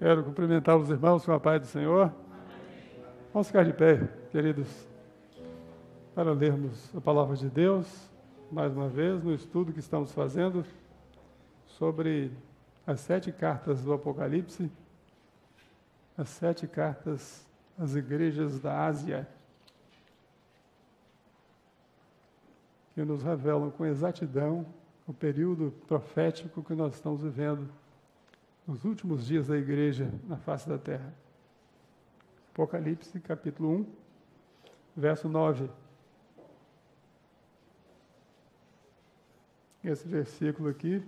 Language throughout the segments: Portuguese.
Quero cumprimentar os irmãos com a paz do Senhor. Vamos ficar de pé, queridos, para lermos a palavra de Deus, mais uma vez, no estudo que estamos fazendo sobre as 7 cartas do Apocalipse, as 7 cartas às igrejas da Ásia, que nos revelam com exatidão o período profético que nós estamos vivendo nos últimos dias da igreja na face da terra. Apocalipse, capítulo 1, verso 9. Esse versículo aqui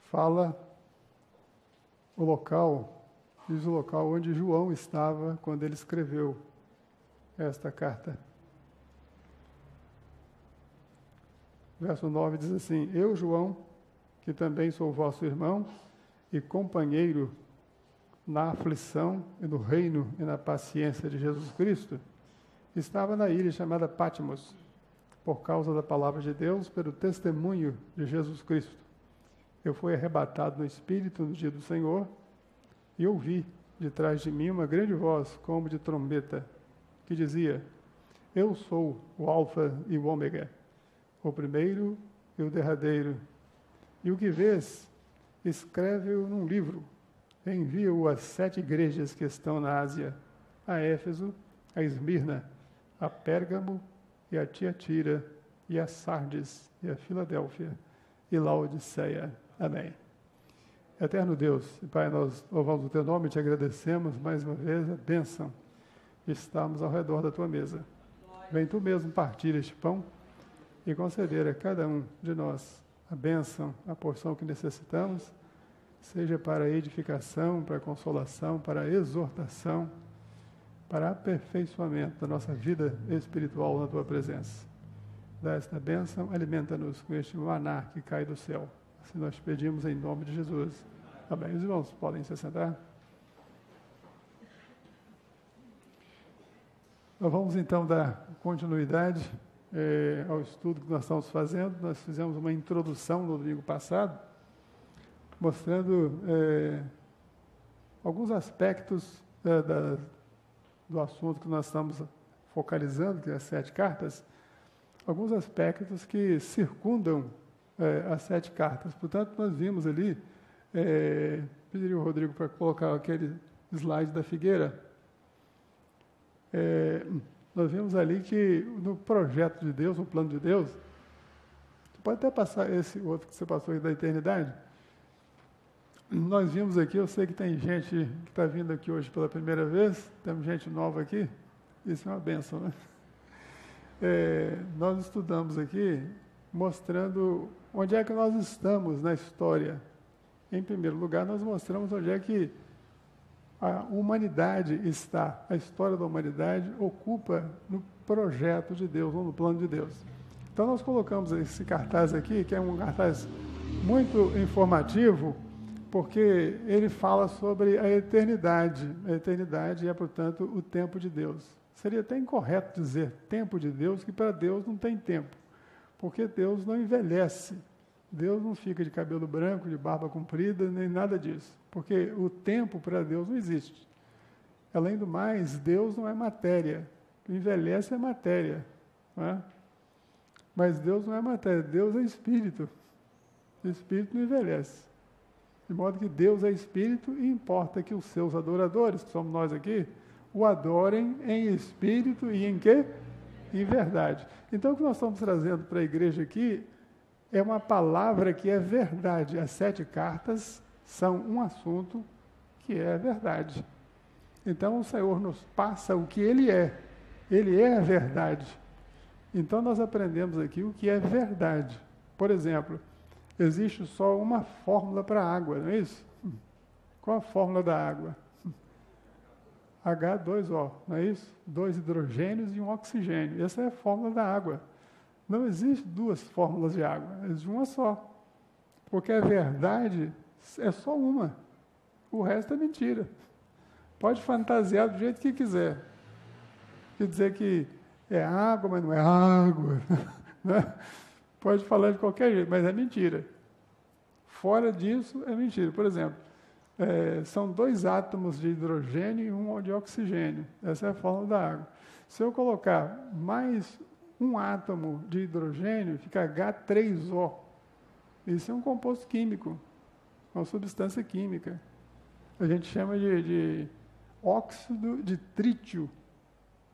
fala o local, diz o local onde João estava quando ele escreveu esta carta. Verso 9 diz assim: Eu, João, que também sou vosso irmão e companheiro na aflição e no reino e na paciência de Jesus Cristo, estava na ilha chamada Patmos, por causa da palavra de Deus, pelo testemunho de Jesus Cristo. Eu fui arrebatado no Espírito no dia do Senhor, e ouvi de trás de mim uma grande voz, como de trombeta, que dizia: Eu sou o Alfa e o Ômega, o primeiro e o derradeiro. E o que vês, escreve-o num livro, envia-o às 7 igrejas que estão na Ásia, a Éfeso, a Esmirna, a Pérgamo e a Tiatira, e a Sardes, e a Filadélfia, e Laodiceia. Amém. Eterno Deus e Pai, nós louvamos o Teu nome e Te agradecemos mais uma vez a bênção de estarmos ao redor da Tua mesa. Vem Tu mesmo partir este pão e conceder a cada um de nós a bênção, a porção que necessitamos, seja para a edificação, para a consolação, para a exortação, para aperfeiçoamento da nossa vida espiritual na Tua presença. Dá esta bênção, alimenta-nos com este maná que cai do céu. Assim nós pedimos em nome de Jesus. Amém. Os irmãos podem se sentar. Nós vamos então dar continuidade ao estudo que nós estamos fazendo. Nós fizemos uma introdução no domingo passado, mostrando alguns aspectos do assunto que nós estamos focalizando, que é as 7 cartas, alguns aspectos que circundam as 7 cartas. Portanto, nós vimos ali, pediria o Rodrigo para colocar aquele slide da figueira, nós vimos ali que no projeto de Deus, no plano de Deus, você pode até passar esse outro que você passou aí da eternidade. Nós vimos aqui, eu sei que tem gente que está vindo aqui hoje pela primeira vez, temos gente nova aqui, isso é uma bênção, né? Nós estudamos aqui, mostrando onde é que nós estamos na história. Em primeiro lugar, nós mostramos onde é que a humanidade está, a história da humanidade ocupa no projeto de Deus, ou no plano de Deus. Então nós colocamos esse cartaz aqui, que é um cartaz muito informativo, porque ele fala sobre a eternidade. A eternidade é, portanto, o tempo de Deus. Seria até incorreto dizer tempo de Deus, que para Deus não tem tempo, porque Deus não envelhece. Deus não fica de cabelo branco, de barba comprida, nem nada disso, porque o tempo para Deus não existe. Além do mais, Deus não é matéria. O envelhece é matéria, não é? Mas Deus não é matéria, Deus é espírito. O espírito não envelhece. De modo que Deus é espírito e importa que os seus adoradores, que somos nós aqui, o adorem em espírito e em quê? Em verdade. Então, o que nós estamos trazendo para a igreja aqui é uma palavra que é verdade. As 7 cartas são um assunto que é verdade. Então, o Senhor nos passa o que Ele é. Ele é a verdade. Então, nós aprendemos aqui o que é verdade. Por exemplo, existe só uma fórmula para a água, não é isso? Qual a fórmula da água? H2O, não é isso? 2 hidrogênios e um oxigênio. Essa é a fórmula da água. Não existe 2 fórmulas de água, existe uma só. Porque a verdade é só uma. O resto é mentira. Pode fantasiar do jeito que quiser. Quer dizer que é água, mas não é água. Né? Pode falar de qualquer jeito, mas é mentira. Fora disso, é mentira. Por exemplo, são 2 átomos de hidrogênio e 1 de oxigênio. Essa é a fórmula da água. Se eu colocar mais 1 átomo de hidrogênio, fica H3O. Isso é um composto químico, uma substância química. A gente chama de óxido de trítio.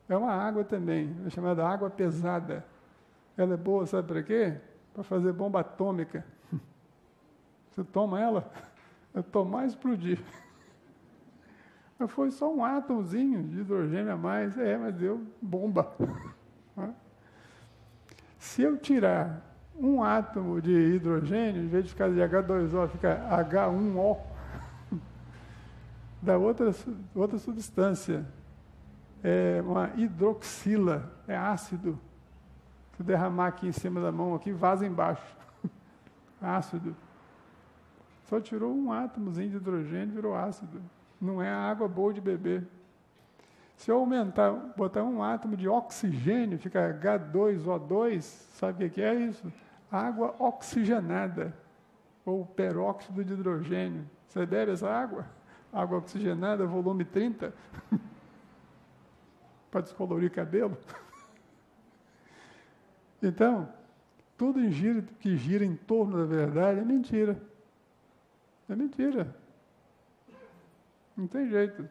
É uma água também, é chamada água pesada. Ela é boa, sabe para quê? Para fazer bomba atômica. Você toma ela, é tomar e explodir. Mas foi só um átomozinho de hidrogênio a mais, mas deu bomba. Se eu tirar 1 átomo de hidrogênio, em vez de ficar de H2O, fica H1O, dá outra substância. É uma hidroxila, é ácido. Se derramar aqui em cima da mão, aqui, vaza embaixo. Ácido. Só tirou 1 átomozinho de hidrogênio, virou ácido. Não é água boa de beber. Se eu botar 1 átomo de oxigênio, fica H2O2, sabe o que é isso? Água oxigenada, ou peróxido de hidrogênio. Você bebe essa água? Água oxigenada, volume 30? Para descolorir cabelo? Então, tudo que gira em torno da verdade é mentira. É mentira. Não tem jeito.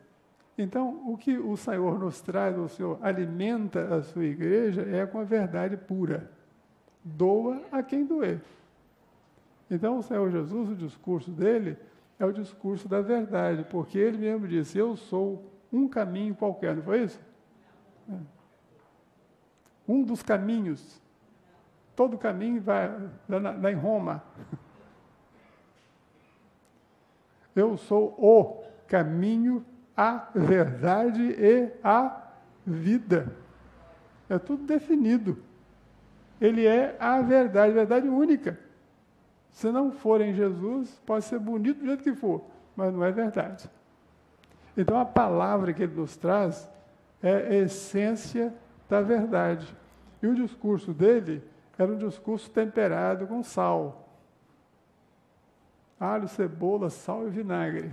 Então, o que o Senhor nos traz, o Senhor alimenta a sua igreja, é com a verdade pura. Doa a quem doer. Então, o Senhor Jesus, o discurso dele, é o discurso da verdade, porque ele mesmo disse, eu sou um caminho qualquer, não foi isso? Um dos caminhos. Todo caminho vai lá em Roma. Eu sou o caminho, a verdade e a vida. É tudo definido. Ele é a verdade única. Se não for em Jesus, pode ser bonito do jeito que for, mas não é verdade. Então a palavra que ele nos traz é a essência da verdade. E o discurso dele era um discurso temperado com sal. Alho, cebola, sal e vinagre.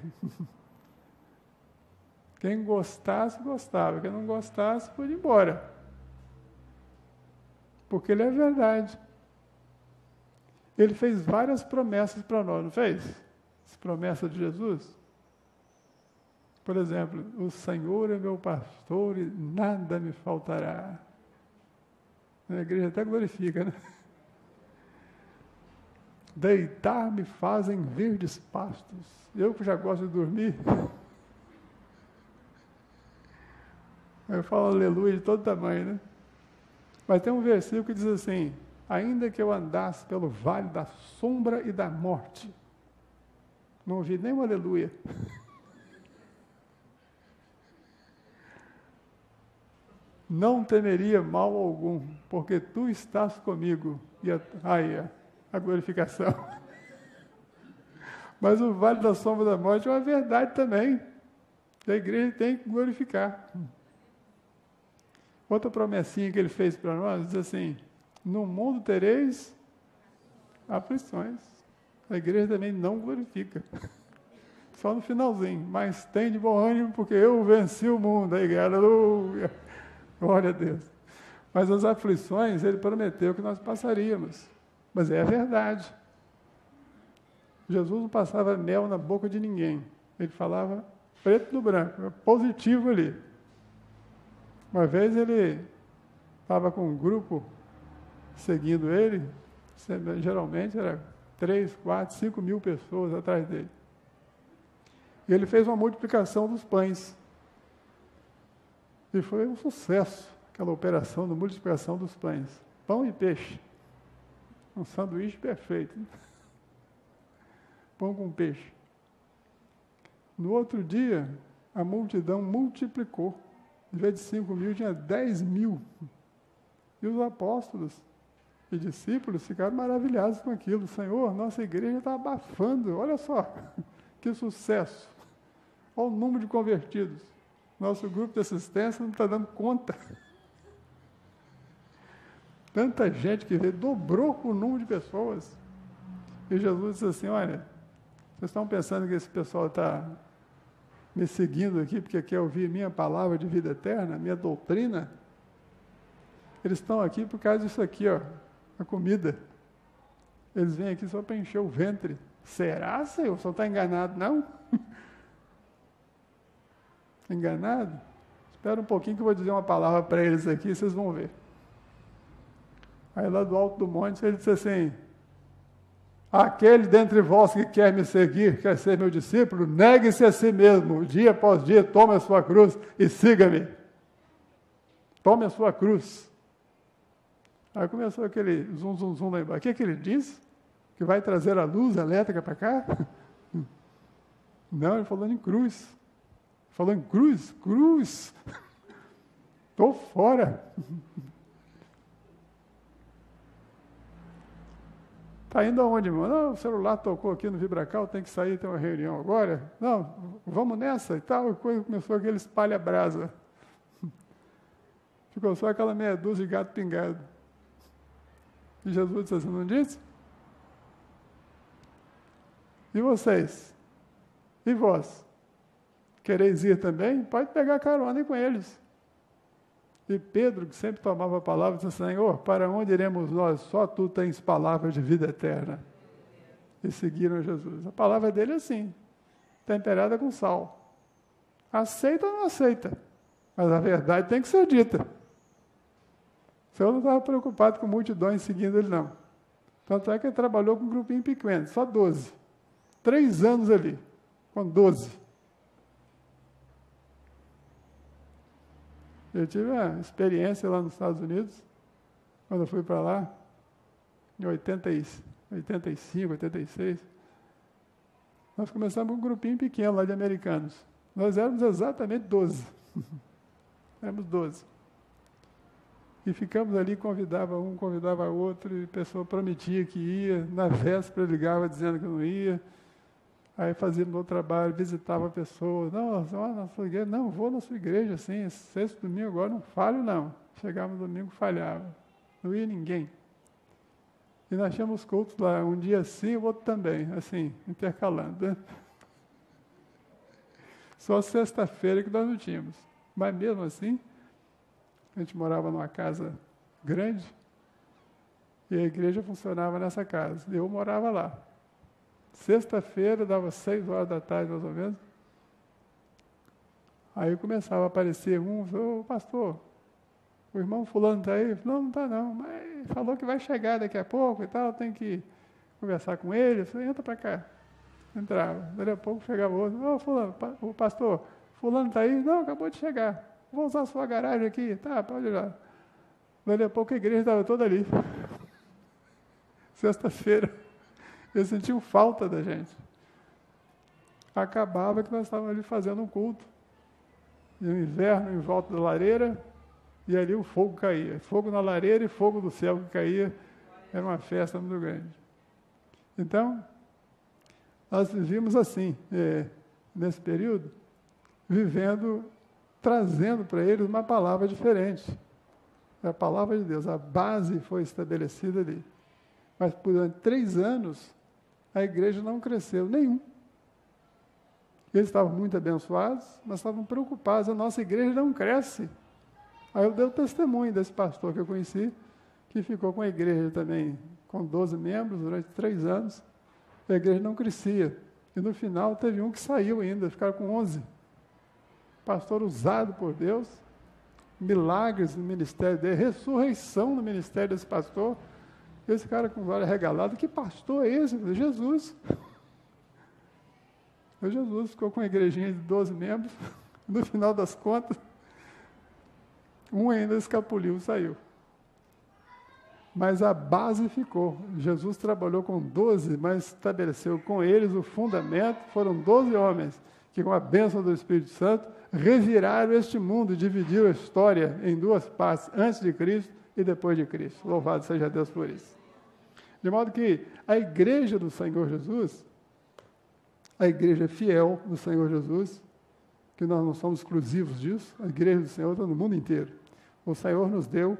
Quem gostasse, gostava. Quem não gostasse, foi embora. Porque ele é verdade. Ele fez várias promessas para nós, não fez? As promessas de Jesus. Por exemplo, o Senhor é meu pastor e nada me faltará. A igreja até glorifica, né? Deitar-me fazem verdes pastos. Eu que já gosto de dormir, eu falo aleluia de todo tamanho, né? Mas tem um versículo que diz assim, ainda que eu andasse pelo vale da sombra e da morte, não ouvi nem um aleluia. Não temeria mal algum, porque tu estás comigo. E a glorificação. Mas o vale da sombra da morte é uma verdade também. A igreja tem que glorificar. Outra promessinha que ele fez para nós, diz assim, no mundo tereis aflições. A igreja também não glorifica. Só no finalzinho. Mas tem de bom ânimo, porque eu venci o mundo. Aí, aleluia. Glória a Deus. Mas as aflições, ele prometeu que nós passaríamos. Mas é a verdade. Jesus não passava mel na boca de ninguém. Ele falava preto no branco, positivo ali. Uma vez ele estava com um grupo seguindo ele, geralmente era 3, 4, 5 mil pessoas atrás dele. E ele fez uma multiplicação dos pães. E foi um sucesso, aquela operação de multiplicação dos pães. Pão e peixe. Um sanduíche perfeito. Pão com peixe. No outro dia, a multidão multiplicou. Em vez de 5 mil, tinha 10 mil. E os apóstolos e discípulos ficaram maravilhados com aquilo. Senhor, nossa igreja está abafando. Olha só, que sucesso. Olha o número de convertidos. Nosso grupo de assistência não está dando conta. Tanta gente que veio, dobrou o número de pessoas. E Jesus disse assim, olha, Vocês estão pensando que esse pessoal está me seguindo aqui porque quer ouvir minha palavra de vida eterna, minha doutrina? Eles estão aqui por causa disso aqui, ó, a comida. Eles vêm aqui só para encher o ventre. Será, Senhor? O senhor está enganado, não? Enganado? Espera um pouquinho que eu vou dizer uma palavra para eles aqui, vocês vão ver. Aí lá do alto do monte, ele disse assim: aquele dentre vós que quer me seguir, quer ser meu discípulo, negue-se a si mesmo, dia após dia, tome a sua cruz e siga-me. Tome a sua cruz. Aí começou aquele zum, zum, zum lá embaixo. O que ele disse? Que vai trazer a luz elétrica para cá? Não, ele falou em cruz. Falou em cruz? Cruz! Estou fora. Está indo aonde, irmão? Não, o celular tocou aqui no Vibracal, tem que sair, tem uma reunião agora. Não, vamos nessa e tal. E coisa começou aquele espalha-brasa. Ficou só aquela meia dúzia de gato pingado. E Jesus disse assim, não disse? E vocês? E vós? Quereis ir também? Pode pegar carona com eles. E Pedro, que sempre tomava a palavra, disse, Senhor, para onde iremos nós? Só tu tens palavra de vida eterna. E seguiram Jesus. A palavra dele é assim, temperada com sal. Aceita ou não aceita? Mas a verdade tem que ser dita. O Senhor não estava preocupado com multidões seguindo ele, não. Tanto é que ele trabalhou com um grupinho pequeno, só 12. 3 anos ali, com 12. Eu tive uma experiência lá nos Estados Unidos, quando eu fui para lá, em 85, 86. Nós começamos com um grupinho pequeno lá de americanos. Nós éramos exatamente 12. Éramos 12. E ficamos ali, convidava um, convidava outro, e a pessoa prometia que ia, na véspera ligava dizendo que não ia. Aí fazia meu trabalho, visitava a pessoa, não, na sua igreja, não, vou na sua igreja, assim, sexto domingo agora não falho não. Chegava no domingo, falhava, não ia ninguém. E nós tínhamos cultos lá, um dia sim, o outro também, assim, intercalando. Né? Só sexta-feira que nós não tínhamos. Mas mesmo assim, a gente morava numa casa grande, e a igreja funcionava nessa casa, eu morava lá. Sexta-feira, dava 6 horas da tarde, mais ou menos. Aí começava a aparecer ô pastor, o irmão fulano está aí? Não está não, mas falou que vai chegar daqui a pouco e tal, tem que conversar com ele. Eu falei, entra para cá. Entrava. Daqui a pouco chegava outro, fulano, o pastor, fulano está aí? Não, acabou de chegar. Vou usar a sua garagem aqui. Tá, pode ir lá. Daqui a pouco a igreja estava toda ali. Sexta-feira. Eles sentiam falta da gente. Acabava que nós estávamos ali fazendo um culto. E no inverno, em volta da lareira, e ali o fogo caía. Fogo na lareira e fogo do céu que caía. Era uma festa muito grande. Então, nós vivíamos assim, nesse período, vivendo, trazendo para eles uma palavra diferente. A palavra de Deus, a base foi estabelecida ali. Mas durante 3 anos, a igreja não cresceu, nenhum. Eles estavam muito abençoados, mas estavam preocupados, a nossa igreja não cresce. Aí eu dei o testemunho desse pastor que eu conheci, que ficou com a igreja também, com 12 membros, durante 3 anos, a igreja não crescia. E no final teve um que saiu ainda, ficaram com 11. Pastor usado por Deus, milagres no ministério dele, ressurreição no ministério desse pastor. Esse cara com olho regalado, que pastor é esse? Jesus. Jesus ficou com uma igrejinha de 12 membros, no final das contas, um ainda escapuliu, saiu. Mas a base ficou. Jesus trabalhou com 12, mas estabeleceu com eles o fundamento. Foram 12 homens que, com a bênção do Espírito Santo, reviraram este mundo e dividiram a história em 2 partes, antes de Cristo e depois de Cristo. Louvado seja Deus por isso. De modo que a igreja do Senhor Jesus, a igreja fiel do Senhor Jesus, que nós não somos exclusivos disso, a igreja do Senhor está no mundo inteiro. O Senhor nos deu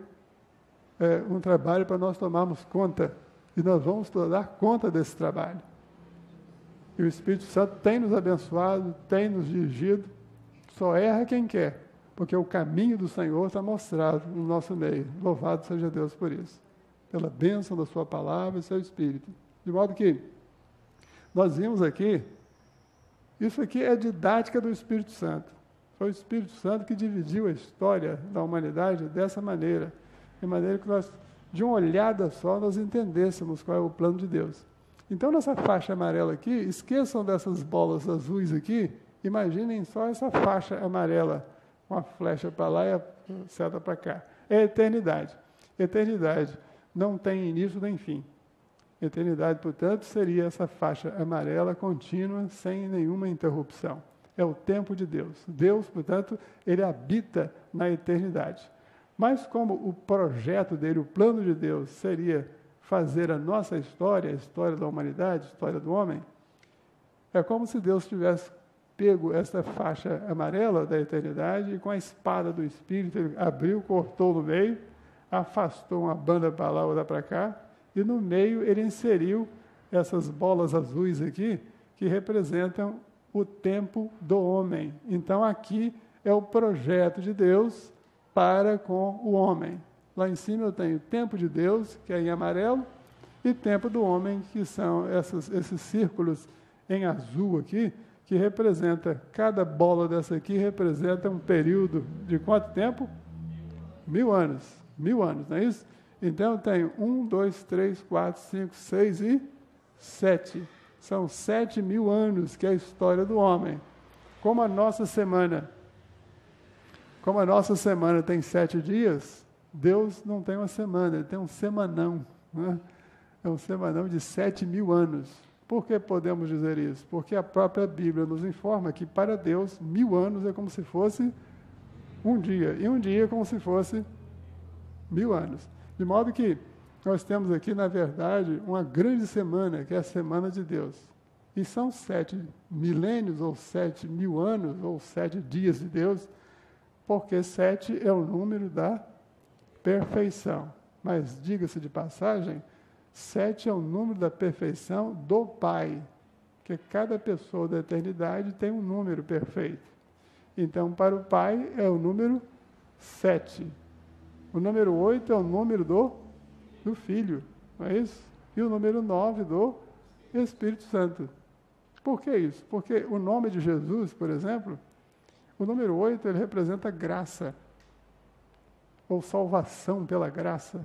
um trabalho para nós tomarmos conta, e nós vamos dar conta desse trabalho. E o Espírito Santo tem nos abençoado, tem nos dirigido, só erra quem quer, porque o caminho do Senhor está mostrado no nosso meio. Louvado seja Deus por isso, pela bênção da sua palavra e seu Espírito. De modo que nós vimos aqui, isso aqui é didática do Espírito Santo. Foi o Espírito Santo que dividiu a história da humanidade dessa maneira, de maneira que nós, de uma olhada só, nós entendêssemos qual é o plano de Deus. Então, nessa faixa amarela aqui, esqueçam dessas bolas azuis aqui, imaginem só essa faixa amarela, uma flecha para lá e a seta para cá. É a eternidade. Eternidade não tem início nem fim. Eternidade, portanto, seria essa faixa amarela contínua, sem nenhuma interrupção. É o tempo de Deus. Deus, portanto, ele habita na eternidade. Mas como o projeto dele, o plano de Deus, seria fazer a nossa história, a história da humanidade, a história do homem, é como se Deus tivesse pego essa faixa amarela da eternidade e com a espada do Espírito, ele abriu, cortou no meio, afastou uma banda para lá, outra para cá, e no meio ele inseriu essas bolas azuis aqui, que representam o tempo do homem. Então aqui é o projeto de Deus para com o homem. Lá em cima eu tenho tempo de Deus, que é em amarelo, e tempo do homem, que são esses círculos em azul aqui, que representa, cada bola dessa aqui representa um período de quanto tempo? 1000 anos. 1000 anos, não é isso? Então eu tenho 1, 2, 3, 4, 5, 6 e 7. São 7.000 anos que é a história do homem. Como a nossa semana tem 7 dias, Deus não tem uma semana, ele tem um semanão, né? É um semanão de 7.000 anos. Por que podemos dizer isso? Porque a própria Bíblia nos informa que para Deus 1000 anos é como se fosse um dia, e um dia é como se fosse 1000 anos. De modo que nós temos aqui, na verdade, uma grande semana, que é a semana de Deus. E são 7 milênios, ou 7.000 anos, ou 7 dias de Deus, porque 7 é o número da perfeição. Mas, diga-se de passagem, 7 é o número da perfeição do Pai, porque cada pessoa da eternidade tem um número perfeito. Então, para o Pai é o número 7. O número 8 é o número do Filho, não é isso? E o número 9 do Espírito Santo. Por que isso? Porque o nome de Jesus, por exemplo, o número 8, ele representa graça, ou salvação pela graça.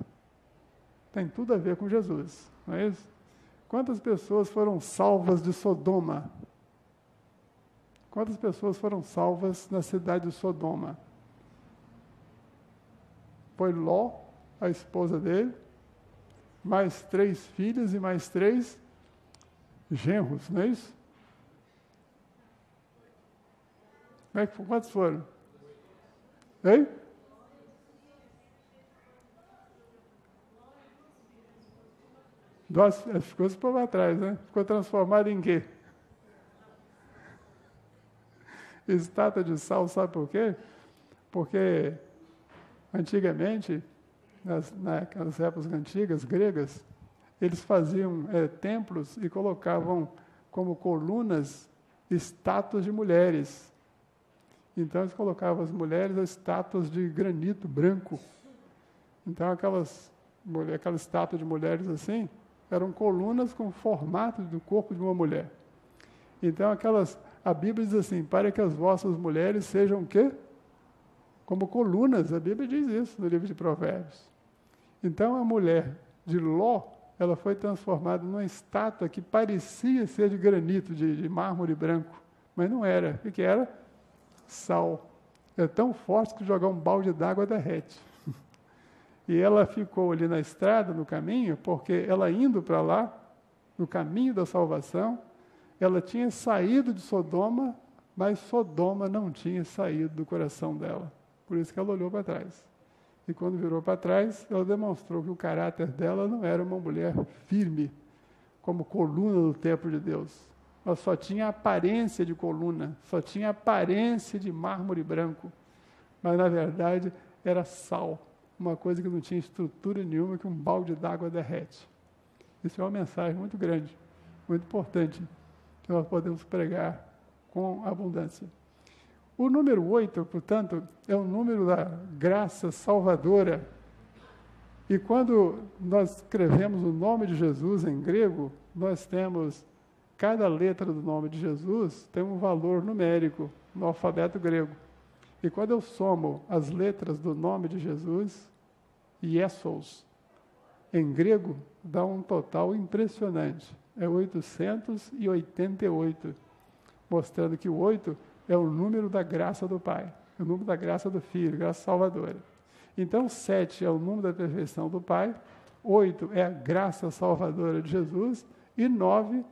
Tem tudo a ver com Jesus, não é isso? Quantas pessoas foram salvas de Sodoma? Quantas pessoas foram salvas na cidade de Sodoma? Foi Ló, a esposa dele, mais 3 filhas e mais 3 genros, não é isso? Quantos foram? Hein? Ficou esse povo atrás, né? Ficou transformado em quê? Estátua de sal, sabe por quê? Porque antigamente, nas épocas antigas, gregas, eles faziam templos e colocavam como colunas estátuas de mulheres. Então eles colocavam as mulheres as estátuas de granito branco. Então aquela estátua de mulheres assim, eram colunas com o formato do corpo de uma mulher. Então a Bíblia diz assim, para que as vossas mulheres sejam o quê? Como colunas, a Bíblia diz isso no livro de Provérbios. Então a mulher de Ló, ela foi transformada numa estátua que parecia ser de granito, de mármore branco, mas não era. O que era? Sal. É tão forte que jogar um balde d'água derrete. E ela ficou ali na estrada, no caminho, porque ela indo para lá, no caminho da salvação, ela tinha saído de Sodoma, mas Sodoma não tinha saído do coração dela. Por isso que ela olhou para trás. E quando virou para trás, ela demonstrou que o caráter dela não era uma mulher firme, como coluna do templo de Deus. Ela só tinha aparência de coluna, só tinha aparência de mármore branco. Mas, na verdade, era sal. Uma coisa que não tinha estrutura nenhuma, que um balde d'água derrete. Isso é uma mensagem muito grande, muito importante, nós podemos pregar com abundância. O número 8, portanto, é o número da graça salvadora. E quando nós escrevemos o nome de Jesus em grego, nós temos, cada letra do nome de Jesus tem um valor numérico no alfabeto grego. E quando eu somo as letras do nome de Jesus, Iesos, em grego, dá um total impressionante. É 888, mostrando que o 8 é o número da graça do Pai, o número da graça do Filho, graça salvadora. Então, 7 é o número da perfeição do Pai, 8 é a graça salvadora de Jesus, e 9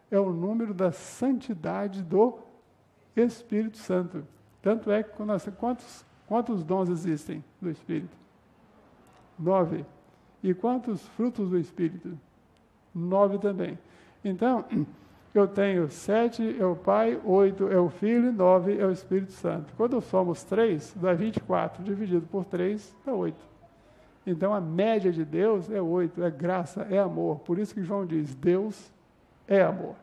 é o número da santidade do Espírito Santo. Tanto é que, quantos dons existem do Espírito? 9. E quantos frutos do Espírito? 9 também. Então, eu tenho 7 é o Pai, 8 é o Filho, 9 é o Espírito Santo. Quando somos 3, dá 24, dividido por 3, dá 8. Então, a média de Deus é 8, é graça, é amor. Por isso que João diz, Deus é amor.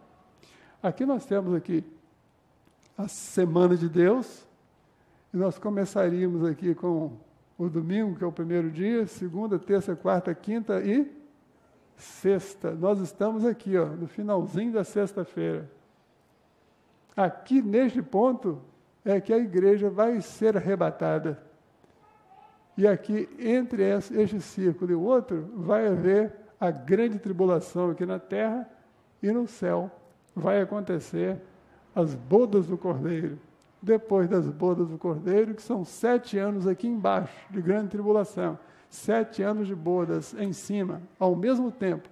Aqui nós temos aqui a Semana de Deus, e nós começaríamos aqui com o domingo, que é o primeiro dia, segunda, terça, quarta, quinta e sexta. Nós estamos aqui, no finalzinho da sexta-feira. Aqui, neste ponto, é que a igreja vai ser arrebatada. E aqui, entre este círculo e o outro, vai haver a grande tribulação aqui na terra, e no céu vai acontecer as bodas do Cordeiro. Depois das bodas do Cordeiro, que são 7 anos aqui embaixo, de grande tribulação, 7 anos de bodas em cima, ao mesmo tempo,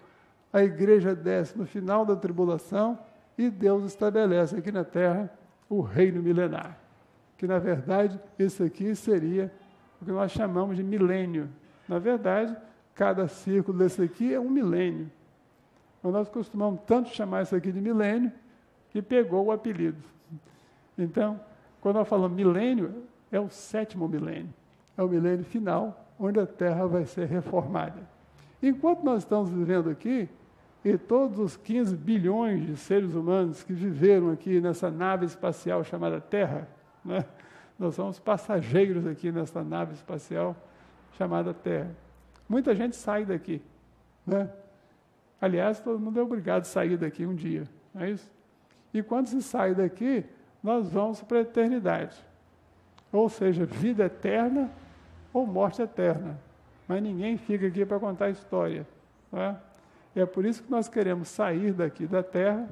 a igreja desce no final da tribulação e Deus estabelece aqui na terra o reino milenar, que na verdade isso aqui seria o que nós chamamos de milênio. Na verdade, cada círculo desse aqui é um milênio. Mas nós costumamos tanto chamar isso aqui de milênio, que pegou o apelido. Então, quando nós falamos milênio, é o 7º milênio. É o milênio final, onde a Terra vai ser reformada. Enquanto nós estamos vivendo aqui, e todos os 15 bilhões de seres humanos que viveram aqui nessa nave espacial chamada Terra, né? Nós somos passageiros aqui nessa nave espacial chamada Terra. Muita gente sai daqui, né? Aliás, todo mundo é obrigado a sair daqui um dia, não é isso? E quando se sai daqui, nós vamos para a eternidade. Ou seja, vida eterna ou morte eterna. Mas ninguém fica aqui para contar a história. Não é? É por isso que nós queremos sair daqui da terra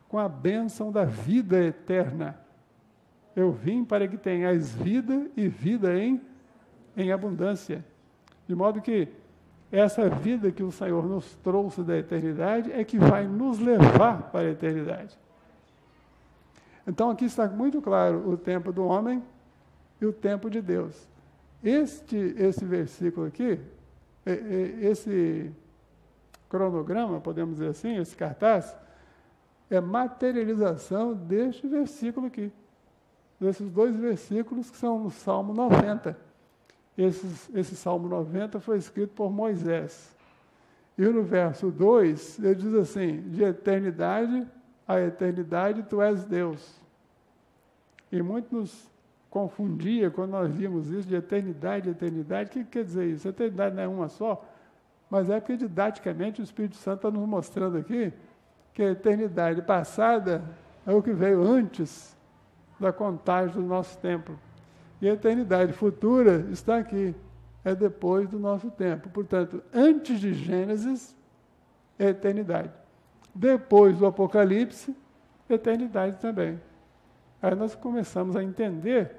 com a bênção da vida eterna. Eu vim para que tenhais vida e vida em abundância. De modo que essa vida que o Senhor nos trouxe da eternidade é que vai nos levar para a eternidade. Então, aqui está muito claro o tempo do homem e o tempo de Deus. Esse versículo aqui, esse cronograma, podemos dizer assim, esse cartaz, é materialização deste versículo aqui. Desses 2 versículos que são no Salmo 90. Esse Salmo 90 foi escrito por Moisés. E no verso 2, ele diz assim, de eternidade a eternidade, tu és Deus. E muito nos confundia quando nós vimos isso, de eternidade a eternidade. O que quer dizer isso? A eternidade não é uma só, mas é porque didaticamente o Espírito Santo está nos mostrando aqui que a eternidade passada é o que veio antes da contagem do nosso tempo. E a eternidade futura está aqui, é depois do nosso tempo. Portanto, antes de Gênesis, é eternidade. Depois do Apocalipse, eternidade também. Aí nós começamos a entender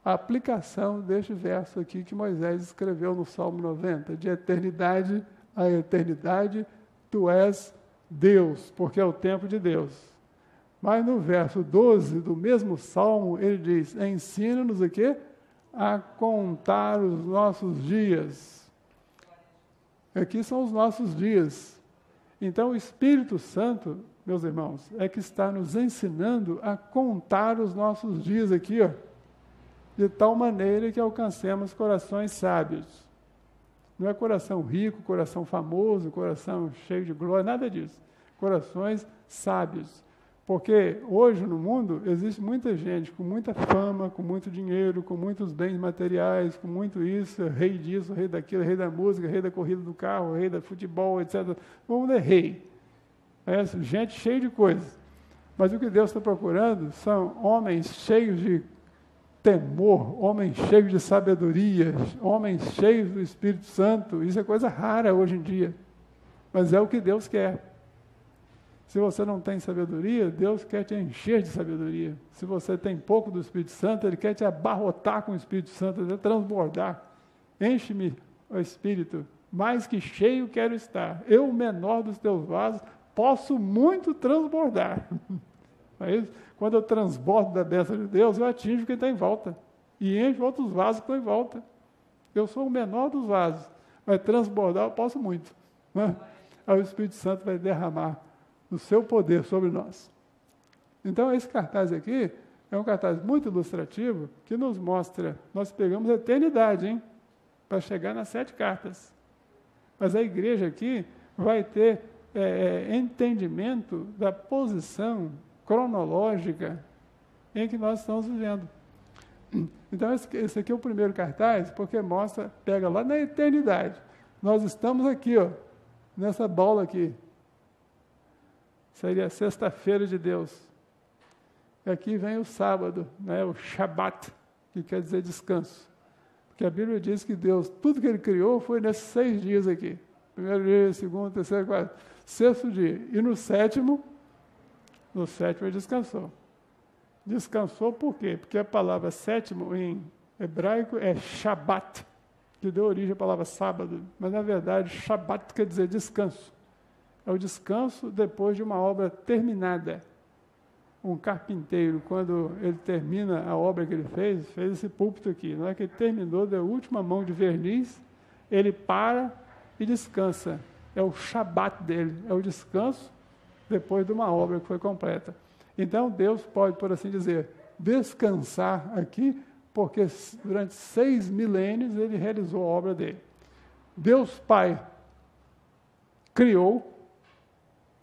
a aplicação deste verso aqui que Moisés escreveu no Salmo 90, de eternidade a eternidade, tu és Deus, porque é o tempo de Deus. Mas no verso 12 do mesmo Salmo, ele diz, ensina-nos aqui a contar os nossos dias. Aqui são os nossos dias. Então, o Espírito Santo, meus irmãos, é que está nos ensinando a contar os nossos dias aqui, de tal maneira que alcancemos corações sábios. Não é coração rico, coração famoso, coração cheio de glória, nada disso. Corações sábios. Porque hoje no mundo existe muita gente com muita fama, com muito dinheiro, com muitos bens materiais, com muito isso, rei disso, rei daquilo, rei da música, rei da corrida do carro, rei do futebol, etc. O mundo é rei. É gente cheia de coisas. Mas o que Deus está procurando são homens cheios de temor, homens cheios de sabedoria, homens cheios do Espírito Santo. Isso é coisa rara hoje em dia. Mas é o que Deus quer. Se você não tem sabedoria, Deus quer te encher de sabedoria. Se você tem pouco do Espírito Santo, Ele quer te abarrotar com o Espírito Santo, Ele quer transbordar. Enche-me, ó Espírito, mais que cheio quero estar. Eu, o menor dos teus vasos, posso muito transbordar. É isso? Quando eu transbordo da bênção de Deus, eu atinjo quem está em volta. E encho outros vasos que estão em volta. Eu sou o menor dos vasos, mas transbordar eu posso muito. Né? Aí o Espírito Santo vai derramar o seu poder sobre nós. Então, esse cartaz aqui é um cartaz muito ilustrativo que nos mostra, nós pegamos a eternidade, hein, para chegar nas 7 cartas. Mas a igreja aqui vai ter entendimento da posição cronológica em que nós estamos vivendo. Então, esse aqui é o primeiro cartaz, porque mostra, pega lá na eternidade. Nós estamos aqui, ó, nessa bola aqui. Seria a sexta-feira de Deus. E aqui vem o sábado, né, o Shabat, que quer dizer descanso. Porque a Bíblia diz que Deus, tudo que Ele criou foi nesses 6 dias aqui. Primeiro dia, segundo, terceiro, quarto, sexto dia. E no sétimo Ele descansou. Descansou por quê? Porque a palavra sétimo em hebraico é Shabat, que deu origem à palavra sábado. Mas, na verdade, Shabat quer dizer descanso. É o descanso depois de uma obra terminada. Um carpinteiro, quando ele termina a obra que ele fez esse púlpito aqui. Na hora que ele terminou, deu a última mão de verniz, ele para e descansa. É o Shabat dele, é o descanso depois de uma obra que foi completa. Então, Deus pode, por assim dizer, descansar aqui, porque durante 6 milênios ele realizou a obra dele. Deus Pai criou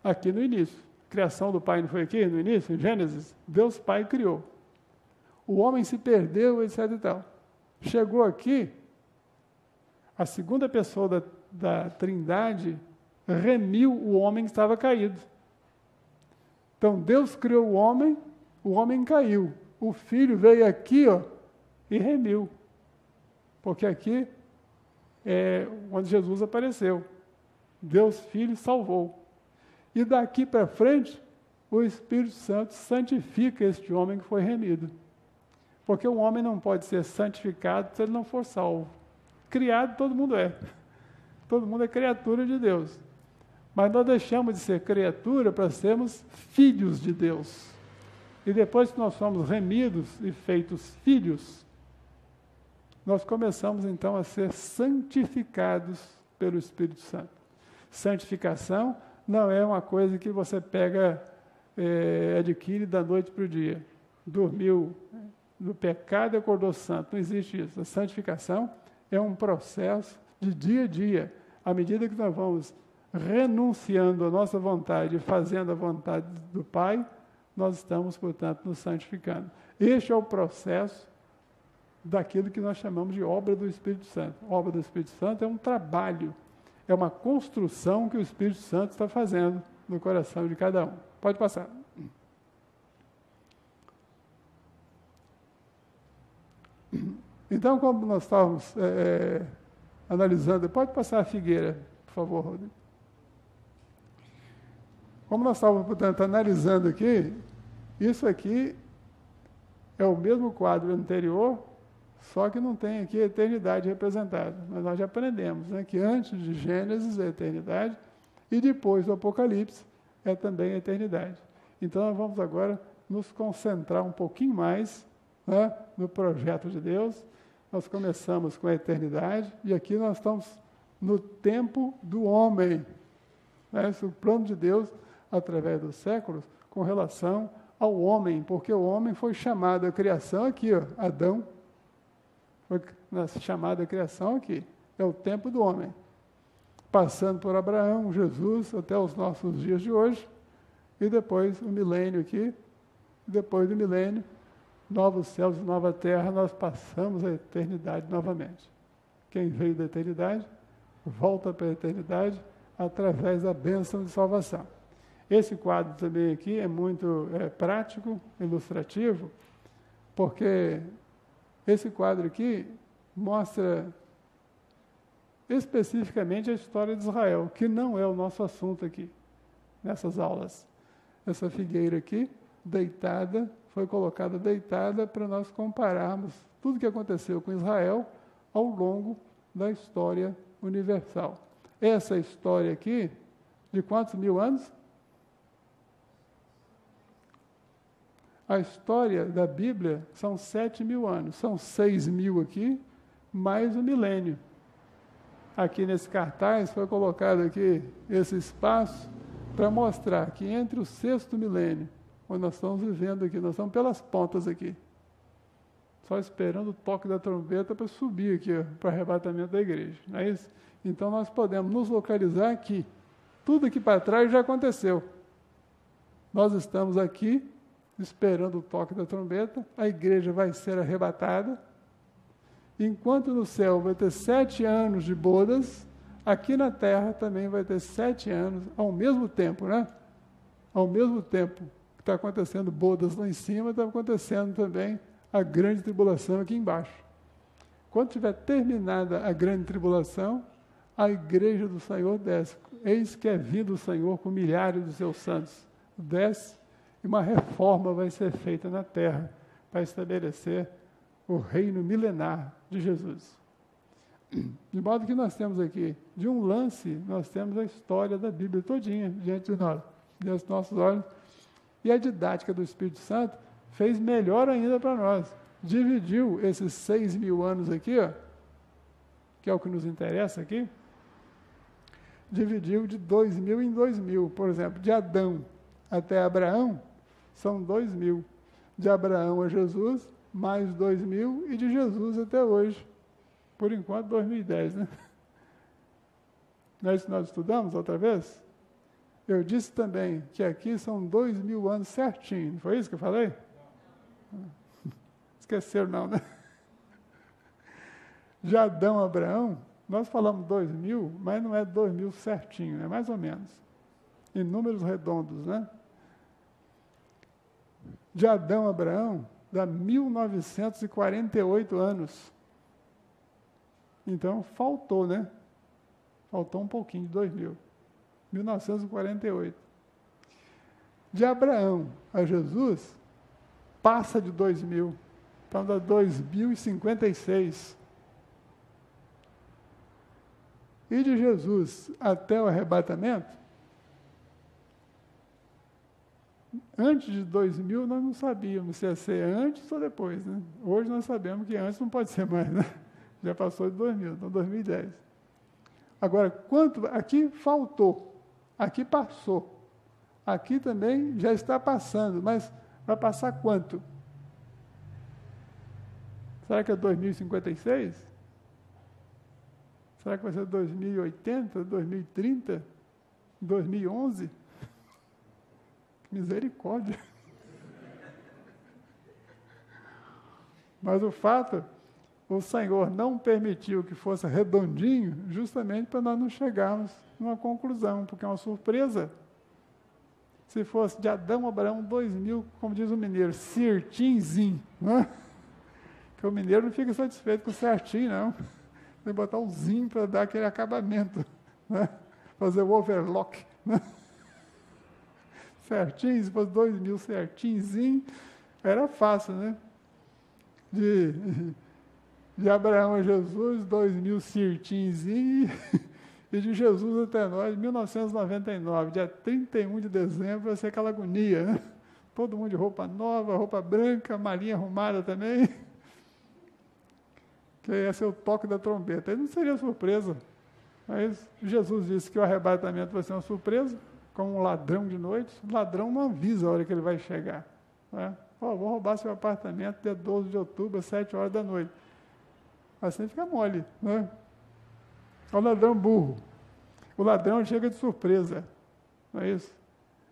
aqui no início. A criação do Pai não foi aqui no início, em Gênesis? Deus Pai criou. O homem se perdeu, etc. e tal. Chegou aqui, a segunda pessoa da Trindade remiu o homem que estava caído. Então, Deus criou o homem caiu. O Filho veio aqui, ó, e remiu. Porque aqui é onde Jesus apareceu. Deus Filho salvou. E daqui para frente, o Espírito Santo santifica este homem que foi remido. Porque o homem não pode ser santificado se ele não for salvo. Criado, todo mundo é. Todo mundo é criatura de Deus. Mas nós deixamos de ser criatura para sermos filhos de Deus. E depois que nós somos remidos e feitos filhos, nós começamos então a ser santificados pelo Espírito Santo. Santificação não é uma coisa que você pega, adquire da noite para o dia. Dormiu no pecado e acordou santo. Não existe isso. A santificação é um processo de dia a dia. À medida que nós vamos renunciando à nossa vontade e fazendo a vontade do Pai, nós estamos, portanto, nos santificando. Este é o processo daquilo que nós chamamos de obra do Espírito Santo. A obra do Espírito Santo é um trabalho, é uma construção que o Espírito Santo está fazendo no coração de cada um. Pode passar. Então, como nós estávamos analisando, pode passar a figueira, por favor, Rodrigo. Como nós estávamos, portanto, analisando aqui, isso aqui é o mesmo quadro anterior, só que não tem aqui a eternidade representada. Mas nós já aprendemos, né, que antes de Gênesis é a eternidade e depois do Apocalipse é também a eternidade. Então, nós vamos agora nos concentrar um pouquinho mais, né, no projeto de Deus. Nós começamos com a eternidade e aqui nós estamos no tempo do homem. Né, esse é o plano de Deus através dos séculos com relação ao homem, porque o homem foi chamado à criação aqui, ó, Adão, foi chamado à criação aqui, é o tempo do homem, passando por Abraão, Jesus, até os nossos dias de hoje, e depois o milênio aqui, depois do milênio, novos céus e nova terra, nós passamos a eternidade novamente. Quem veio da eternidade, volta para a eternidade através da bênção de salvação. Esse quadro também aqui é muito prático, ilustrativo, porque esse quadro aqui mostra especificamente a história de Israel, que não é o nosso assunto aqui, nessas aulas. Essa figueira aqui, deitada, foi colocada deitada para nós compararmos tudo o que aconteceu com Israel ao longo da história universal. Essa história aqui, de quantos mil anos? A história da Bíblia são 7.000 anos, são 6.000 aqui, mais o milênio. Aqui nesse cartaz foi colocado aqui esse espaço para mostrar que entre o 6º milênio, onde nós estamos vivendo aqui, nós estamos pelas pontas aqui, só esperando o toque da trombeta para subir aqui, para o arrebatamento da igreja, não é isso? Então nós podemos nos localizar aqui. Tudo aqui para trás já aconteceu. Nós estamos aqui, esperando o toque da trombeta, a igreja vai ser arrebatada. Enquanto no céu vai ter 7 anos de bodas, aqui na terra também vai ter 7 anos, ao mesmo tempo, né? Ao mesmo tempo que está acontecendo bodas lá em cima, está acontecendo também a grande tribulação aqui embaixo. Quando tiver terminada a grande tribulação, a igreja do Senhor desce. Eis que é vindo o Senhor com milhares de seus santos. Desce e uma reforma vai ser feita na terra para estabelecer o reino milenar de Jesus. De modo que nós temos aqui, de um lance, nós temos a história da Bíblia todinha diante de nós, diante dos nossos olhos. E a didática do Espírito Santo fez melhor ainda para nós. Dividiu esses 6.000 anos aqui, ó, que é o que nos interessa aqui, dividiu de 2.000 em 2.000. Por exemplo, de Adão até Abraão, são 2.000. De Abraão a Jesus, mais 2.000, e de Jesus até hoje. Por enquanto, 2010, né? Não é isso que nós estudamos outra vez? Eu disse também que aqui são 2.000 anos certinho. Não foi isso que eu falei? Esqueceram não, né? De Adão a Abraão, nós falamos 2.000, mas não é 2.000 certinho, é mais ou menos. Em números redondos, né? De Adão a Abraão, dá 1.948 anos. Então, faltou, né? Faltou um pouquinho de 2.000. 1948. De Abraão a Jesus, passa de 2.000. Então, dá 2.056. E de Jesus até o arrebatamento, antes de 2.000 nós não sabíamos se ia ser antes ou depois, né? Hoje nós sabemos que antes não pode ser mais, né? Já passou de 2.000, então 2010. Agora, quanto aqui faltou, aqui passou, aqui também já está passando, mas vai passar quanto? Será que é 2056? Será que vai ser 2080, 2030, 2011? Misericórdia. Mas o fato, o Senhor não permitiu que fosse redondinho, justamente para nós não chegarmos numa conclusão, porque é uma surpresa. Se fosse de Adão a Abraão, 2.000, como diz o mineiro, certinzinho, né? Porque o mineiro não fica satisfeito com certinho, não. Tem que botar um zinho para dar aquele acabamento, né? Fazer o overlock, né? Certinho, se fosse 2.000 certinhozinho, era fácil, né? De Abraão a Jesus, 2.000 certinhozinho, e de Jesus até nós, 1999, dia 31 de dezembro, vai ser aquela agonia, né? Todo mundo de roupa nova, roupa branca, malinha arrumada também, que ia ser o toque da trombeta. Aí não seria surpresa, mas Jesus disse que o arrebatamento vai ser uma surpresa, como um ladrão de noite. O ladrão não avisa a hora que ele vai chegar, né? Vou roubar seu apartamento dia 12 de outubro, às 7 horas da noite. Assim fica mole, né? É o ladrão burro. O ladrão chega de surpresa, não é isso?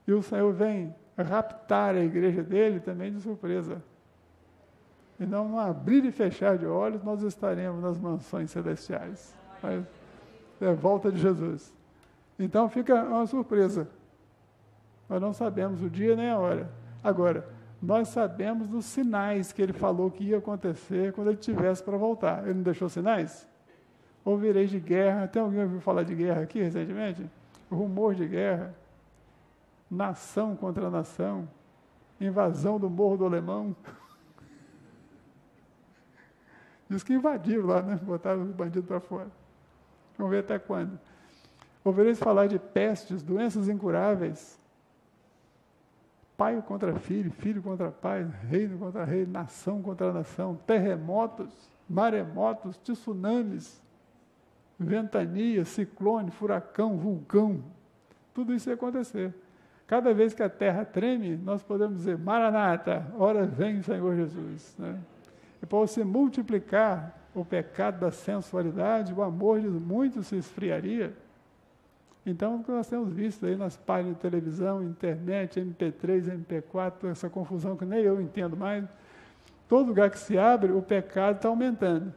E o Senhor vem raptar a igreja dele também de surpresa. E não abrir e fechar de olhos, nós estaremos nas mansões celestiais. É a volta de Jesus. Então fica uma surpresa. Nós não sabemos o dia nem a hora. Agora, nós sabemos dos sinais que ele falou que ia acontecer quando ele tivesse para voltar. Ele não deixou sinais? Ouvireis de guerra. Tem alguém ouviu falar de guerra aqui recentemente? Rumor de guerra. Nação contra nação. Invasão do Morro do Alemão. Diz que invadiram lá, né? Botaram os bandidos para fora. Vamos ver até quando. Ouvireis falar de pestes, doenças incuráveis. Pai contra filho, filho contra pai, reino contra reino, nação contra nação, terremotos, maremotos, tsunamis, ventania, ciclone, furacão, vulcão. Tudo isso ia acontecer. Cada vez que a terra treme, nós podemos dizer, Maranata, ora vem o Senhor Jesus. Né? E para você multiplicar o pecado da sensualidade, o amor de muitos se esfriaria. Então, o que nós temos visto aí nas páginas de televisão, internet, MP3, MP4, essa confusão que nem eu entendo mais, todo lugar que se abre, o pecado está aumentando,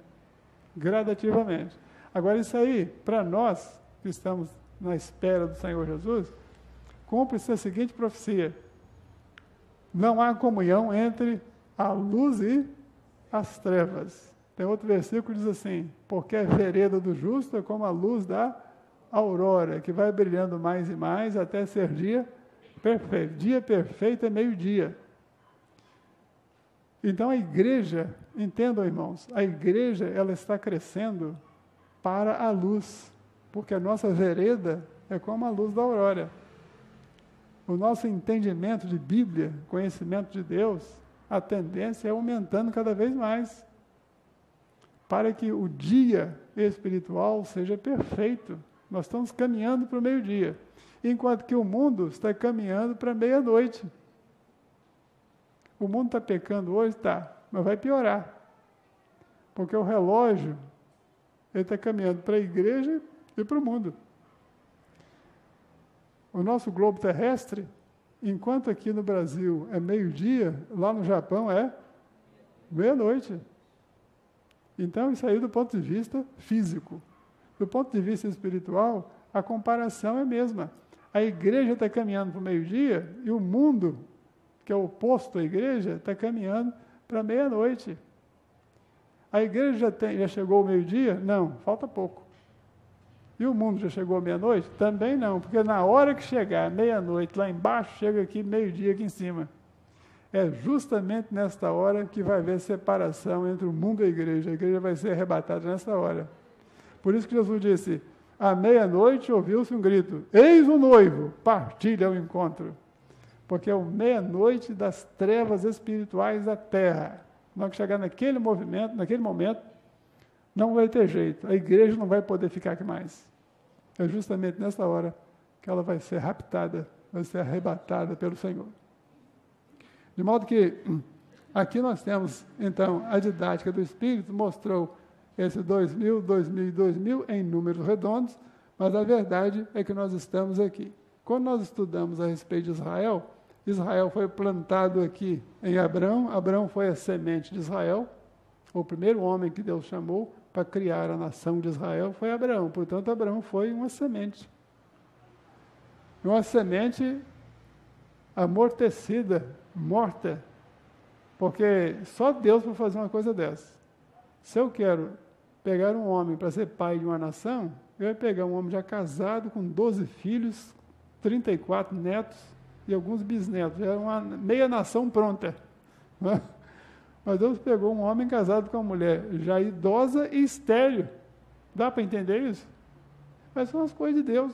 gradativamente. Agora, isso aí, para nós, que estamos na espera do Senhor Jesus, cumpre-se a seguinte profecia: não há comunhão entre a luz e as trevas. Tem outro versículo que diz assim, porque a vereda do justo é como a luz da aurora, que vai brilhando mais e mais até ser dia perfeito. Dia perfeito é meio-dia. Então a igreja, entendam irmãos, a igreja ela está crescendo para a luz, porque a nossa vereda é como a luz da aurora. O nosso entendimento de Bíblia, conhecimento de Deus, a tendência é aumentando cada vez mais, para que o dia espiritual seja perfeito. Nós estamos caminhando para o meio-dia, enquanto que o mundo está caminhando para meia-noite. O mundo está pecando hoje? Está, mas vai piorar. Porque o relógio ele está caminhando para a igreja e para o mundo. O nosso globo terrestre, enquanto aqui no Brasil é meio-dia, lá no Japão é meia-noite. Então, isso aí do ponto de vista físico. Do ponto de vista espiritual, a comparação é a mesma. A igreja está caminhando para o meio-dia e o mundo, que é o oposto à igreja, está caminhando para meia-noite. A igreja já chegou ao meio-dia? Não, falta pouco. E o mundo já chegou à meia-noite? Também não, porque na hora que chegar meia-noite lá embaixo, chega aqui meio-dia aqui em cima. É justamente nesta hora que vai haver separação entre o mundo e a igreja vai ser arrebatada nessa hora. Por isso que Jesus disse, à meia-noite ouviu-se um grito, eis o noivo, partilha o encontro. Porque é o meia-noite das trevas espirituais da terra. Nós que chegar naquele momento, não vai ter jeito. A igreja não vai poder ficar aqui mais. É justamente nessa hora que ela vai ser raptada, vai ser arrebatada pelo Senhor. De modo que, aqui nós temos, então, a didática do Espírito, mostrou esse 2000, 2000 e 2000 em números redondos, mas a verdade é que nós estamos aqui. Quando nós estudamos a respeito de Israel, Israel foi plantado aqui em Abrão, Abrão foi a semente de Israel, o primeiro homem que Deus chamou para criar a nação de Israel foi Abraão, portanto Abraão foi uma semente amortecida, morta, porque só Deus pode fazer uma coisa dessa. Se eu quero pegar um homem para ser pai de uma nação, eu ia pegar um homem já casado, com 12 filhos, 34 netos e alguns bisnetos. Era uma meia nação pronta. Né? Mas Deus pegou um homem casado com uma mulher já idosa e estéril. Dá para entender isso? Mas são as coisas de Deus.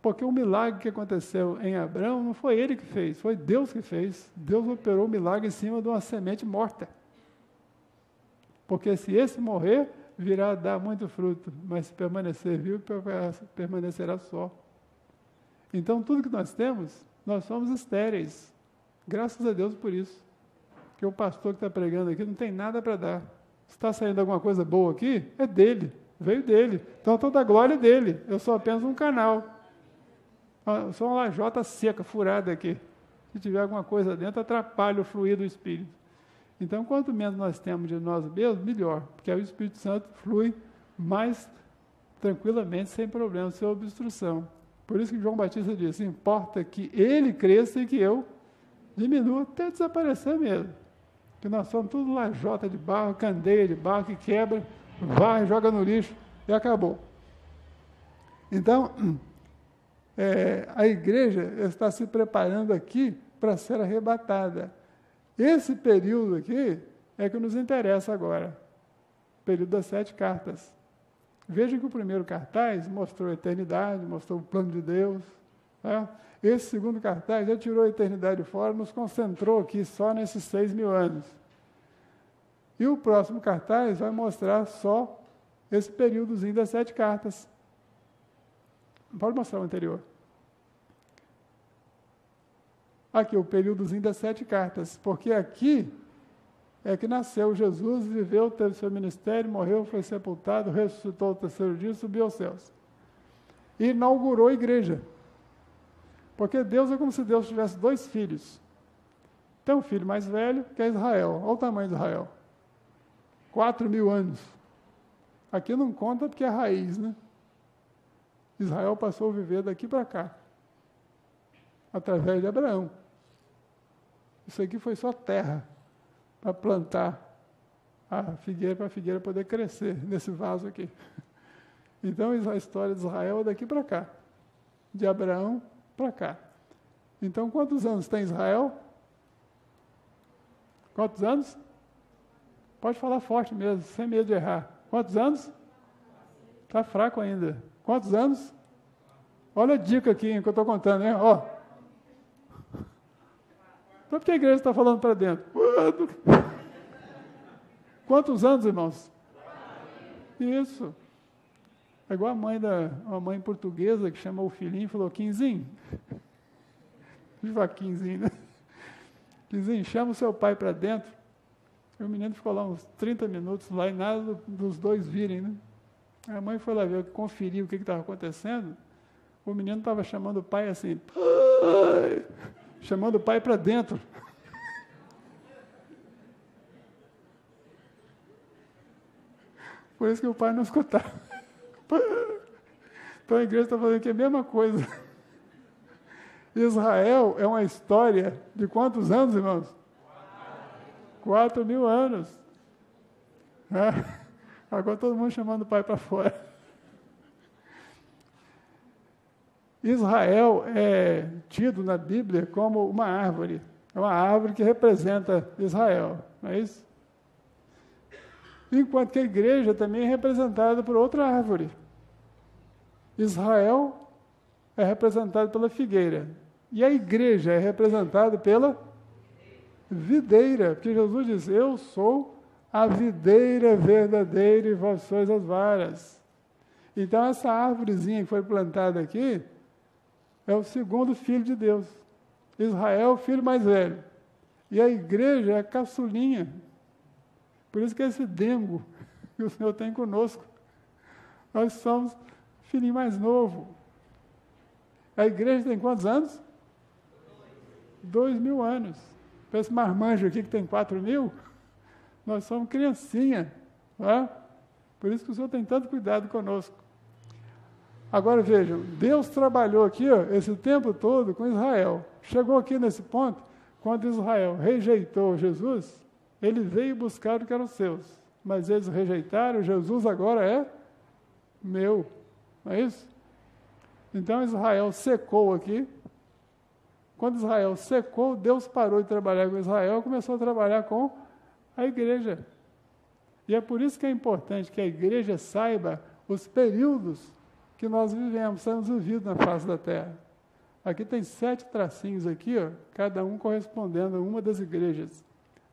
Porque o milagre que aconteceu em Abrão não foi ele que fez, foi Deus que fez. Deus operou o milagre em cima de uma semente morta. Porque se esse morrer, virá a dar muito fruto, mas se permanecer vivo, permanecerá só. Então, tudo que nós temos, nós somos estéreis. Graças a Deus por isso. Porque o pastor que está pregando aqui não tem nada para dar. Se está saindo alguma coisa boa aqui, é dele, veio dele. Então, toda a glória é dele. Eu sou apenas um canal. Só uma lajota seca, furada aqui. Se tiver alguma coisa dentro, atrapalha o fluir do Espírito. Então, quanto menos nós temos de nós mesmos, melhor. Porque aí o Espírito Santo flui mais tranquilamente, sem problema, sem obstrução. Por isso que João Batista disse, importa que ele cresça e que eu diminua, até desaparecer mesmo. Que nós somos tudo lajota de barro, candeia de barro, que quebra, varre, joga no lixo e acabou. Então, a igreja está se preparando aqui para ser arrebatada. Esse período aqui é que nos interessa agora, o período das 7 cartas. Veja que o primeiro cartaz mostrou a eternidade, mostrou o plano de Deus. Tá? Esse segundo cartaz já tirou a eternidade fora, nos concentrou aqui só nesses 6.000 anos. E o próximo cartaz vai mostrar só esse períodozinho das 7 cartas. Pode mostrar o anterior. Aqui, o períodozinho das 7 cartas, porque aqui é que nasceu Jesus, viveu, teve seu ministério, morreu, foi sepultado, ressuscitou ao terceiro dia e subiu aos céus. E inaugurou a igreja. Porque Deus é como se Deus tivesse 2 filhos. Tem um filho mais velho, que é Israel. Olha o tamanho de Israel. 4.000 anos. Aqui não conta porque é raiz, né? Israel passou a viver daqui para cá, através de Abraão. Isso aqui foi só terra para plantar a figueira, para a figueira poder crescer nesse vaso aqui. Então, a história de Israel é daqui para cá, de Abraão para cá. Então, quantos anos tem Israel? Quantos anos? Pode falar forte mesmo, sem medo de errar. Quantos anos? Está fraco ainda. Quantos anos? Olha a dica aqui que eu estou contando, hein? Ó. Então, por que a igreja está falando para dentro? Quantos anos, irmãos? Isso. É igual uma mãe portuguesa que chamou o filhinho e falou, Quinzinho. Viva Quinzinho, né? Quinzinho, chama o seu pai para dentro. E o menino ficou lá uns 30 minutos lá e nada dos dois virem, né? A mãe foi lá ver, conferir o que estava acontecendo. O menino estava chamando o pai assim, pai! Chamando o pai para dentro. Por isso que o pai não escutava. Então a igreja está fazendo aqui a mesma coisa. Israel é uma história de quantos anos, irmãos? 4.000 anos. Agora todo mundo chamando o pai para fora. Israel é tido na Bíblia como uma árvore. É uma árvore que representa Israel, não é isso? Enquanto que a igreja também é representada por outra árvore. Israel é representado pela figueira. E a igreja é representada pela videira. Porque Jesus diz, eu sou a videira verdadeira e vós sois as varas. Então essa árvorezinha que foi plantada aqui é o segundo filho de Deus. Israel é o filho mais velho. E a igreja é a caçulinha. Por isso que é esse dengo que o Senhor tem conosco. Nós somos filhinho mais novo. A igreja tem quantos anos? 2.000 anos. Para esse marmanjo aqui que tem 4.000, nós somos criancinha. Não é? Por isso que o Senhor tem tanto cuidado conosco. Agora vejam, Deus trabalhou aqui esse tempo todo com Israel. Chegou aqui nesse ponto, quando Israel rejeitou Jesus, ele veio buscar o que eram seus. Mas eles rejeitaram, Jesus agora é meu. Não é isso? Então Israel secou aqui. Quando Israel secou, Deus parou de trabalhar com Israel e começou a trabalhar com a igreja. E é por isso que é importante que a igreja saiba os períodos que nós vivemos, temos vivido na face da terra. Aqui tem 7 tracinhos aqui, ó, cada um correspondendo a uma das igrejas.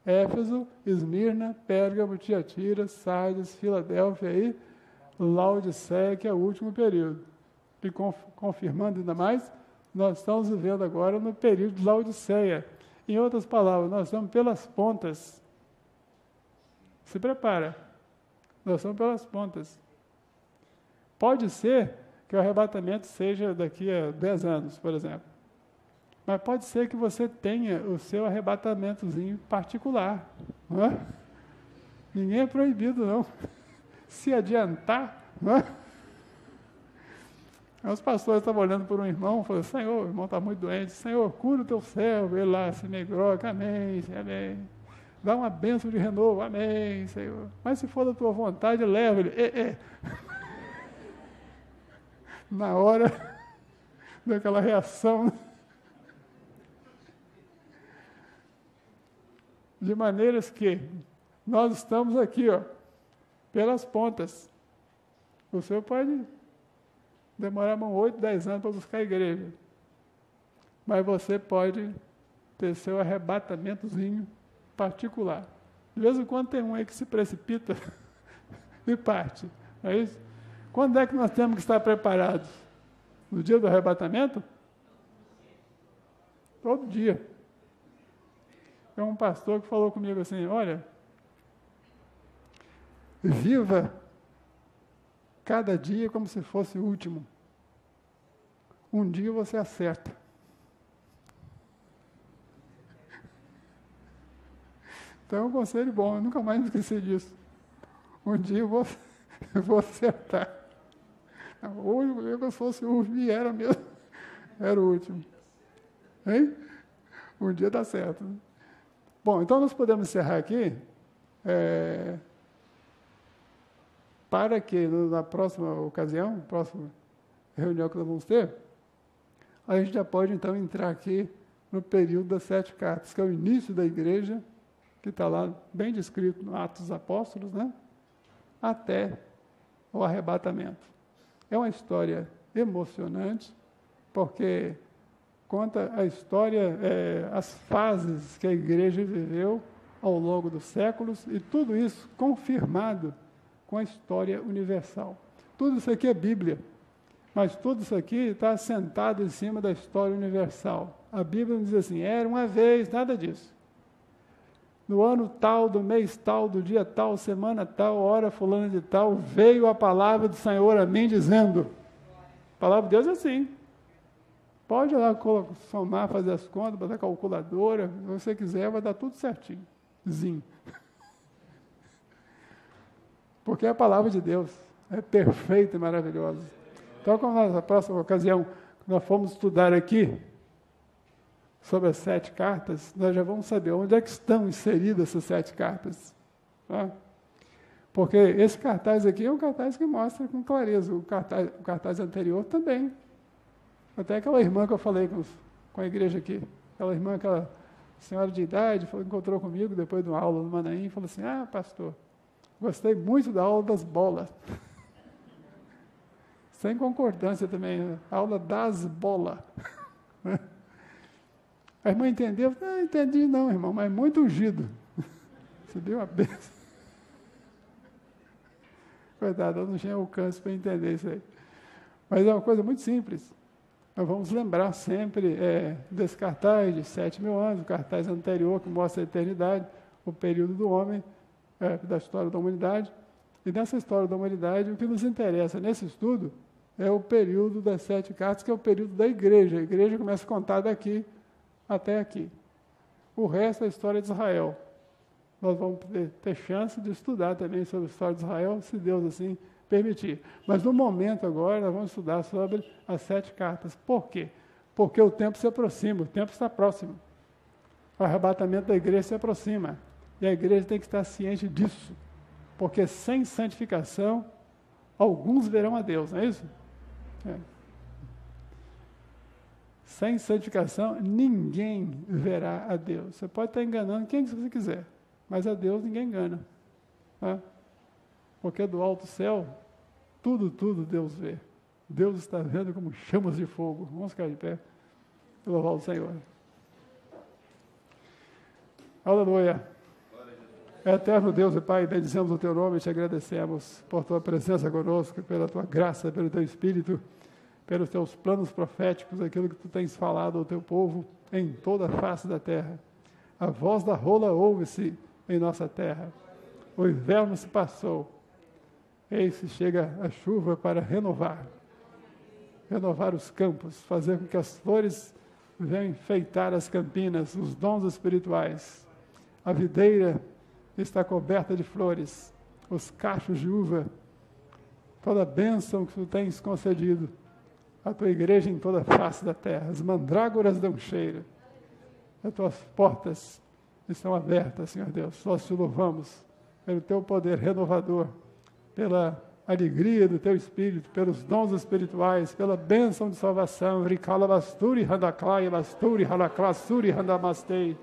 Éfeso, Esmirna, Pérgamo, Tiatira, Sardes, Filadélfia e Laodiceia, que é o último período. E confirmando ainda mais, nós estamos vivendo agora no período de Laodiceia. Em outras palavras, nós estamos pelas pontas. Se prepara. Nós estamos pelas pontas. Pode ser que o arrebatamento seja daqui a 10 anos, por exemplo. Mas pode ser que você tenha o seu arrebatamentozinho particular. Não é? Ninguém é proibido, não. Se adiantar, não é? Aí os pastores estavam olhando por um irmão, falaram, Senhor, o irmão está muito doente, Senhor, cura o teu servo, ele lá se negroca, amém, amém. Dá uma bênção de renovo, amém, Senhor. Mas se for da tua vontade, leva ele. Na hora daquela reação, de maneiras que nós estamos aqui, ó, pelas pontas. O senhor pode demorar 8, 10 anos para buscar a igreja, mas você pode ter seu arrebatamentozinho particular. De vez em quando tem um aí que se precipita e parte. Não é isso? Quando é que nós temos que estar preparados? No dia do arrebatamento? Todo dia. Tem um pastor que falou comigo assim, olha, viva cada dia como se fosse o último. Um dia você acerta. Então é um conselho bom, eu nunca mais me esqueci disso. Um dia eu vou acertar. Hoje eu fosse o último, e era mesmo. Era o último. Hein? Um dia dá certo. Né? Bom, então nós podemos encerrar aqui, para que na próxima ocasião, próxima reunião que nós vamos ter, a gente já pode então entrar aqui no período das 7 cartas, que é o início da igreja, que está lá bem descrito no Atos dos Apóstolos, né? Até o arrebatamento. É uma história emocionante, porque conta a história, as fases que a igreja viveu ao longo dos séculos, e tudo isso confirmado com a história universal. Tudo isso aqui é Bíblia, mas tudo isso aqui está assentado em cima da história universal. A Bíblia não diz assim, era uma vez, nada disso. No ano tal, do mês tal, do dia tal, semana tal, hora fulana de tal, veio a palavra do Senhor a mim dizendo. A palavra de Deus é assim. Pode ir lá somar, fazer as contas, botar a calculadora, se você quiser, vai dar tudo certinho. Porque é a palavra de Deus é perfeita e maravilhosa. Então, na próxima ocasião, nós formos estudar aqui sobre as 7 cartas, nós já vamos saber onde é que estão inseridas essas 7 cartas. Tá? Porque esse cartaz aqui é um cartaz que mostra com clareza, o cartaz anterior também. Até aquela irmã que eu falei com a igreja aqui, aquela senhora de idade, encontrou comigo depois de uma aula no Manaim, e falou assim, pastor, gostei muito da aula das bolas. Sem concordância também, né? Aula das bolas. A irmã entendeu? Não entendi não, irmão, mas muito ungido. Você deu uma benção. Coitada, eu não tinha alcance para entender isso aí. Mas é uma coisa muito simples. Nós vamos lembrar sempre desse cartaz de 7.000 anos, o cartaz anterior que mostra a eternidade, o período do homem, da história da humanidade. E nessa história da humanidade, o que nos interessa nesse estudo é o período das 7 cartas, que é o período da igreja. A igreja começa a contar daqui até aqui. O resto é a história de Israel. Nós vamos ter chance de estudar também sobre a história de Israel, se Deus assim permitir. Mas no momento agora, nós vamos estudar sobre as 7 cartas. Por quê? Porque o tempo se aproxima, o tempo está próximo. O arrebatamento da igreja se aproxima. E a igreja tem que estar ciente disso. Porque sem santificação, alguns verão a Deus, não é isso? Sem santificação, ninguém verá a Deus. Você pode estar enganando quem você quiser, mas a Deus ninguém engana. Tá? Porque do alto céu, tudo Deus vê. Deus está vendo como chamas de fogo. Vamos ficar de pé e louvar o Senhor. Aleluia. Eterno Deus e Pai, bendizemos o Teu nome e te agradecemos por Tua presença conosco, pela Tua graça, pelo Teu Espírito, pelos Teus planos proféticos, aquilo que Tu tens falado ao Teu povo em toda a face da terra. A voz da rola ouve-se em nossa terra. O inverno se passou. Eis que chega a chuva para renovar. renovar os campos, fazer com que as flores venham enfeitar as campinas, os dons espirituais. A videira está coberta de flores, os cachos de uva, toda a bênção que tu tens concedido à tua igreja em toda a face da terra. As mandrágoras dão cheiro, as tuas portas estão abertas, Senhor Deus. Nós te louvamos pelo teu poder renovador, pela alegria do teu Espírito, pelos dons espirituais, pela bênção de salvação. Rikala basturi handaklai basturi halaklasuri handamastei.